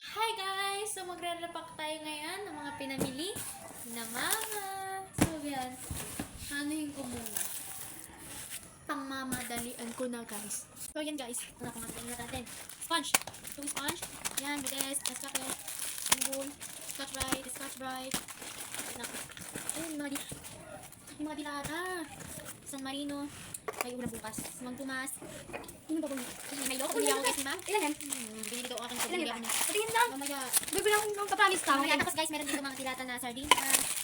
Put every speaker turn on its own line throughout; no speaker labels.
Hi guys! So magre-repack tayo ngayon ng mga pinamili na mama. So yan, anuhin ko muna. Pangmamadalian ko na guys. So yan guys, ano kung natin natin. Sponge. 2 sponge. Yan, bilis. Ice chocolate. Anggul. Scotch Brite. Ayun, yung mga dilata. San Marino. May ulam bukas. Mang Tomas. Ano ba bang? May loko. Bili ako guys ni ma'am.
Ilan yan?
Binili ko aking
Ilan
pagbigahan
yan?
niya.
Patingin lang.
Mamaya.
Bibili ako ng papalis ka.
Mamaya. Tapos guys, meron dito mga dilata na sardines.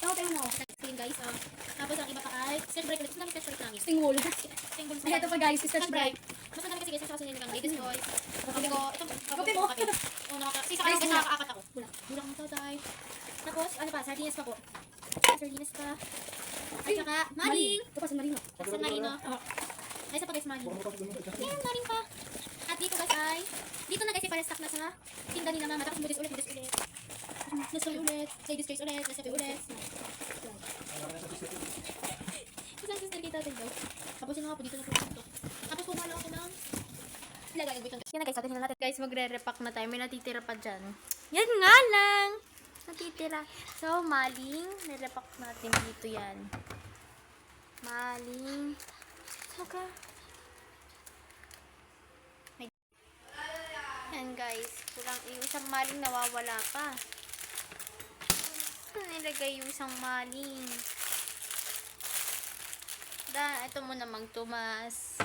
Ako tayo mo.
Yun guys. Tapos ang iba pa ay scotch brite ulit. Ang scotch brite lang.
Sting wool.
Sting bulls.
Ay, ito pa guys, scotch brite.
Mas madami kasi guys. Kasi niligang ladies toys. Kape ko. Itong
Kape mo?
Kasi sa kayo guys nakakaapat ako. Bulang mo tatay. Tapos ano pa? Sardines pa po. Sardines pa. At saka maling.
Ito pa San Marino.
San Marino. Ay, isa pa guys maling. Ayan, maling pa. At dito guys ay, dito na guys ay para-stock na sa tinda ni na mama. Tapos modis ulit. Nestle ulit. Ladies choice ulit. Nestle ulit. Isang sister kita tayo. Tapos yun nga po, dito na po ito. Tapos pumala ako ng ilagay ang bitong. Yan na guys, atin na natin. Guys, magre-repack na tayo. May natitira pa dyan. Yan nga lang! Natitira. So, maling. Nirepack natin dito yan. Maling. Saka. Yan guys. Kurang yung isang maling nawawala pa. Saan nilagay yung isang maling? Ito muna Mang Tomas.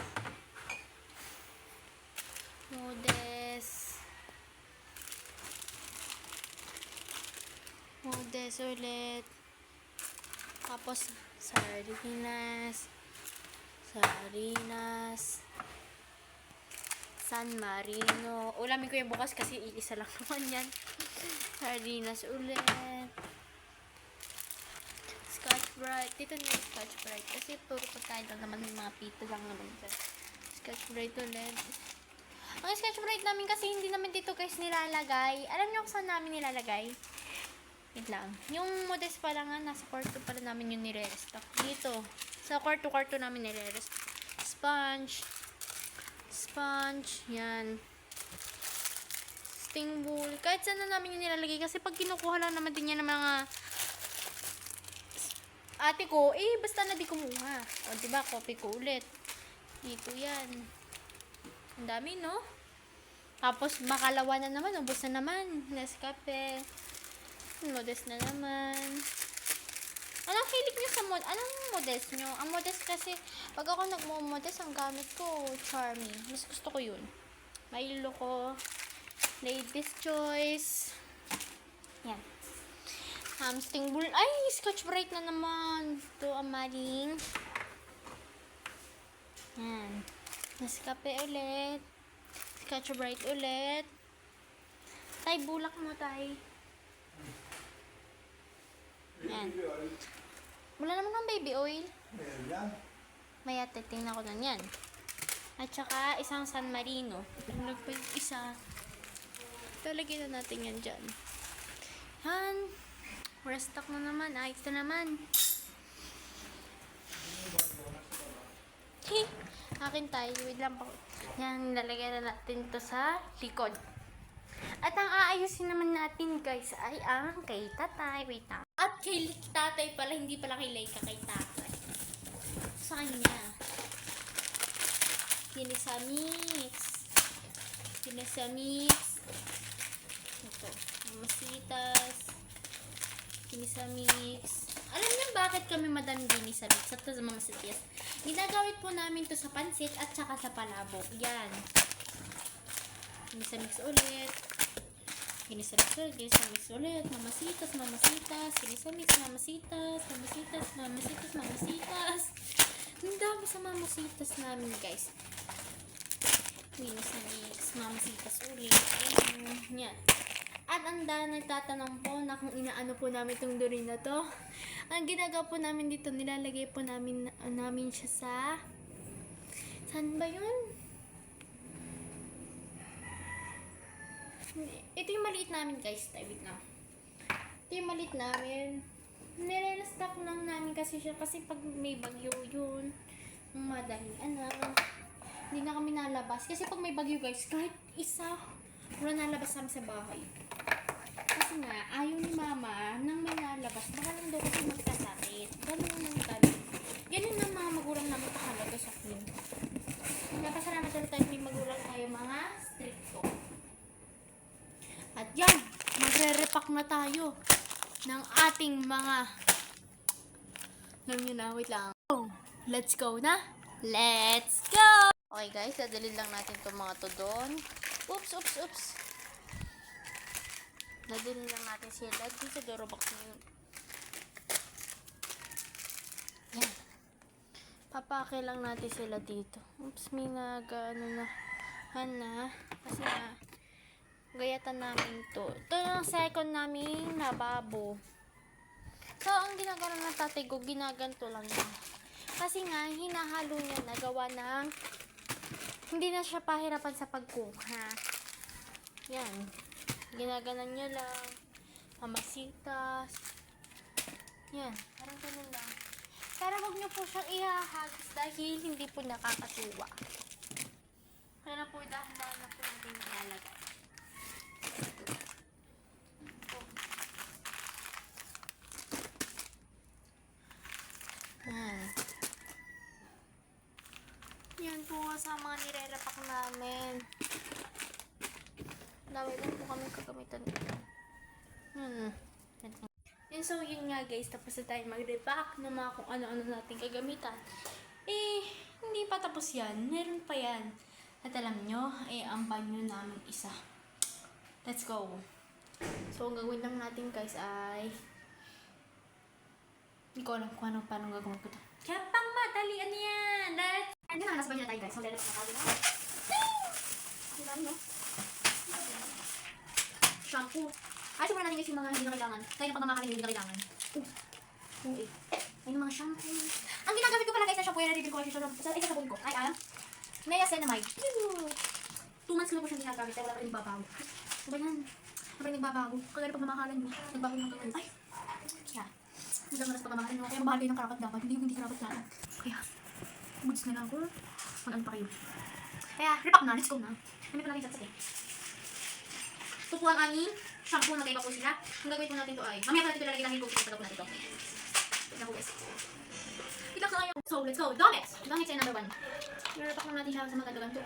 Modes ulit. Tapos sardinas. San Marino. Ulamin ko yung bukas kasi iisa lang naman yan. Sardinas ulit. Scotch Brite. Dito na yung Scotch Brite. Kasi puro pagkain lang naman yung mga pito lang naman dyan. Scotch Brite ulit. Ang Scotch Brite namin kasi hindi namin dito guys nilalagay. Alam niyo kung saan namin nilalagay? Wait lang. Yung modest pa lang nga, nasa kwarto pala namin yung nire-restock. Dito. Sa kwarto-kwarto namin nire-restock. Sponge. Yan. Sting bowl. Kahit saan na namin yung nilalagay. Kasi pag kinukuha lang naman din yan ng mga ate ko, basta na di kumuha. O, diba? Copy ko ulit. Dito yan. Ang dami, no? Tapos, makalawa na naman. Ubus na naman. Nescafe. Modest na naman. Anong hilig nyo sa anong modest nyo? Ang modest kasi, pag ako nagmo-modest, ang gamit ko, Charmy. Mas gusto ko yun. Milo ko. Ladies choice. Yan. Sting bull. Ay, Scotch Brite na naman. Ito, ang maling. Yan. Nescafe ulit. Scotch Brite ulit. Tay, bulak mo, tay. Yan. Wala naman ng baby oil. Maya, tingnan ko na yan. At saka, isang San Marino. Nagpag isa. Talagyan na natin yan dyan. Han. Restock na naman. Ayos na naman. Akin tayo. Wait lang pa. Yan, nilalagyan na natin to sa likod. At ang aayusin naman natin guys ay ang kay tatay. Wait lang. At kay tatay pala, hindi pala kay Leica, kay tatay. Sa kanya. Kinisamix. Ito. Mamasitas. Kinisamix. Alam niyo bakit kami madami kinisamix at sa mamasitas? Ginagamit po namin to sa pansit at saka sa palabok. Yan. Kinisamix ulit. Kinisamix ulit. Mamasitas. Ang dami sa mamasitas namin, guys. Kinisamix. Mamasitas ulit. Yan. At ang nagtatanong po na kung inaano po namin itong durin na to. Ang ginagawa po namin dito, nilalagay po namin siya sa... Saan ba yun? Ito yung maliit namin guys. Wait lang. Ito yung maliit namin. Nire-restock lang namin kasi siya. Kasi pag may bagyo yun, madaling hindi na kami nalabas. Kasi pag may bagyo guys, kahit isa, wala nalabas namin sa bahay. Kasi nga, ayaw ni mama nang may nalabas. Baka lang daw kasi magkasakit. Ganun lang kami. Ganun ang mga magulang namin pakalaga sa akin. Napasalamat talaga tayo may magulang tayo mga stricto. At yan, magre-repack na tayo ng ating mga... Alam nyo na, wait lang. Let's go na. Let's go! Okay guys, dadalhin lang natin itong mga to doon. Oops. Dadalhin lang natin sila dito sa Dorobox na yun. Yan. Papake lang natin sila dito. Oops, may nag-ano na. Hana. Kasi na, gayatan namin to. Ito yung second naming lababo. So, ang ginagawa ng tatay ko, ginaganto lang niya. Kasi nga, hinahalo niya na gawa ng hindi na siya pahirapan sa pagkuha. Yan. Ginaganan niya lang. Mamasitas. Yan. Parang ganun lang. Pero huwag niyo po siyang ihahagis dahil hindi po nakakatuwa. Kaya na po dahan-dahan na po natin nilalagay. Yan po sa mga nire-repack namin. Dami din po kami kagamitan nito. Yan, so yun nga guys, tapos na tayo mag-repack ng mga kung ano-ano natin kagamitan. Hindi pa tapos yan. Meron pa yan. At alam nyo, ang banyo namin isa. Let's go. So, ang gagawin lang natin guys ay hindi ko alam kung paano gagawin ko ito. Kaya pang madali, ano yan?
Ano na, nasa banyo na tayo guys. So, lalo pa na tayo na. Ang dami, no? Shampoo. Ay, siguro natin guys yung mga hindi na kailangan. Tayo na pagmamakalin yung hindi na kailangan. Ay, yung mga shampoo. Ang ginagamit ko pala guys na shampoo, yung na-review ko kasi sa isa sabon ko. Ay, Niacinamide. 2 months ko na po siyang ginagamit. Ay, wala pa rin nagbabago. Ano ba yan? Ano ba rin nagbabago? Kagaya na pagmamahalan mo. Nagbago yung hanggang. Ay! Kaya. Hanggang na sa pagmamahalan mo. Kaya mabahal kayo ng karapat dapat. Hindi karapat na. Kaya. Goods na lang ako. Mag-ano pa kayo. Kaya, repack na. Let's go na. Ano pa natin sasabi? Ito po ang aming shampoo. Magkaiba po sila. Ang gagawin po natin ito ay, mamaya po natin ito lalagay lang yung goods. Pagkakap po natin ito. Tignan po guys. Tignan ko ngayon. So, let's go. Domex. Domex ay number 1. I-repack lang natin siya sa mga ganito.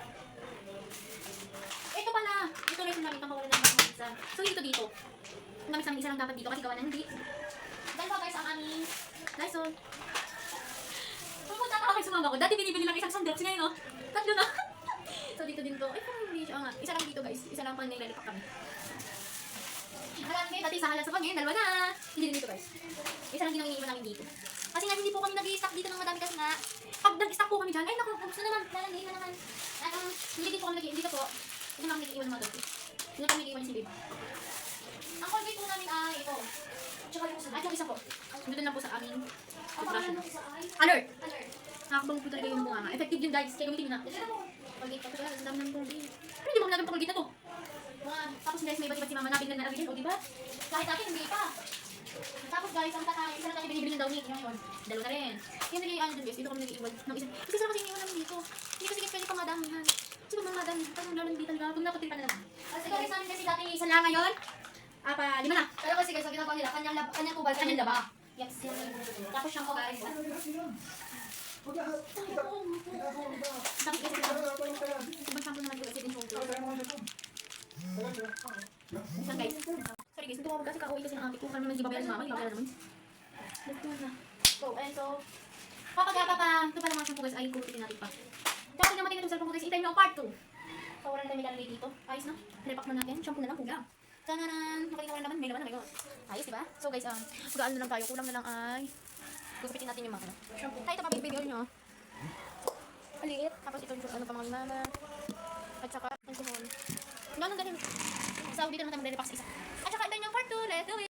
Ito pala. Ito rin yung gamit ang mawala ng mga isa. So, dito. Ang gamit namin isa lang dapat dito kasi gawa na hindi. Dahil pa guys ang aming Lysol. Pumunta na ako sa mama ko. Dati binibili lang isang sandals ngayon, no? 3 na. So, dito din to. Ay, parang hindi siya. Nga. Isa lang dito, guys. Isa lang pang nilalipak kami. Alam kayo, dati isa lang sa pangin. 2 na. Hindi din dito, guys. Isa lang din ang iniiwan namin dito. Kasi nga, hindi po kami nag-i-stock dito ng madami kasi nga, pag nag-stock po kami dyan, ay naku, gusto naman, lalagay na naman. Hindi din po kami dito po. Hindi naman kami nag-iwan ng mga doon. Hindi kami nag-iwan si Babe. Ang Colgate po namin ay ito. Tsaka yung isa. At yung isa po. Dito lang po sa aming toothbrush. Alert! Nakakabang po talaga yung bunga nga. Effective yun guys. Kaya gamitin nyo na. Colgate pa talaga. Ang dami ng Colgate. Pero hindi mo nagawin pa Colgate na to. Tapos guys, may iba't si mama natin na nalagay. O diba? Kahit natin hindi pa. Tapos guys, ang tatay, isa lang tayo binibili ng Downy. Ngayon, 2 na rin. Yung nag-iwan dun guys, dito kami nag-iwan ng isa. Kasi sila kasi iniwan namin dito. Hindi kasi pwede pang madamihan. Kasi pag mga madami, parang lalanditan lang. Pag nakutin pa na lang. Kasi guys, namin kasi dati isa lang ngayon. 5 na. Pero kasi guys, ang ginagawa nila, kanyang tubal, kanyang laba. Yes, tapos shampoo guys. Bakit kasi ibang shampoo naman guys, yung shampoo. Isang guys. Sorry guys, ito kasi kakauwi kasi ng ate ko. Kami naman di babayaran mama, di babayaran naman. So, ito pa. Ito pa lang mga shampoo guys, ay kulitin natin pa. Tapos naman tingnan yung cellphone ko guys, itay nyo ang part 2. So, wala na tayo nilalagay dito. Ayos na. Repack na natin. Shampoo na lang, kulang. Tananan! Nakatingin ko naman, may laman na, may gawa. Ayos, diba? So guys, magaan na lang tayo. Kulang na lang ay gugupitin natin yung mga shampoo. Ito pa, baby girl nyo. Maliit. Tapos ito yung ano pa mga mama. At saka, alcohol. Ganun. So, dito naman tayo magre-repack sa isa. At saka, ito yung part 2. Let's do it!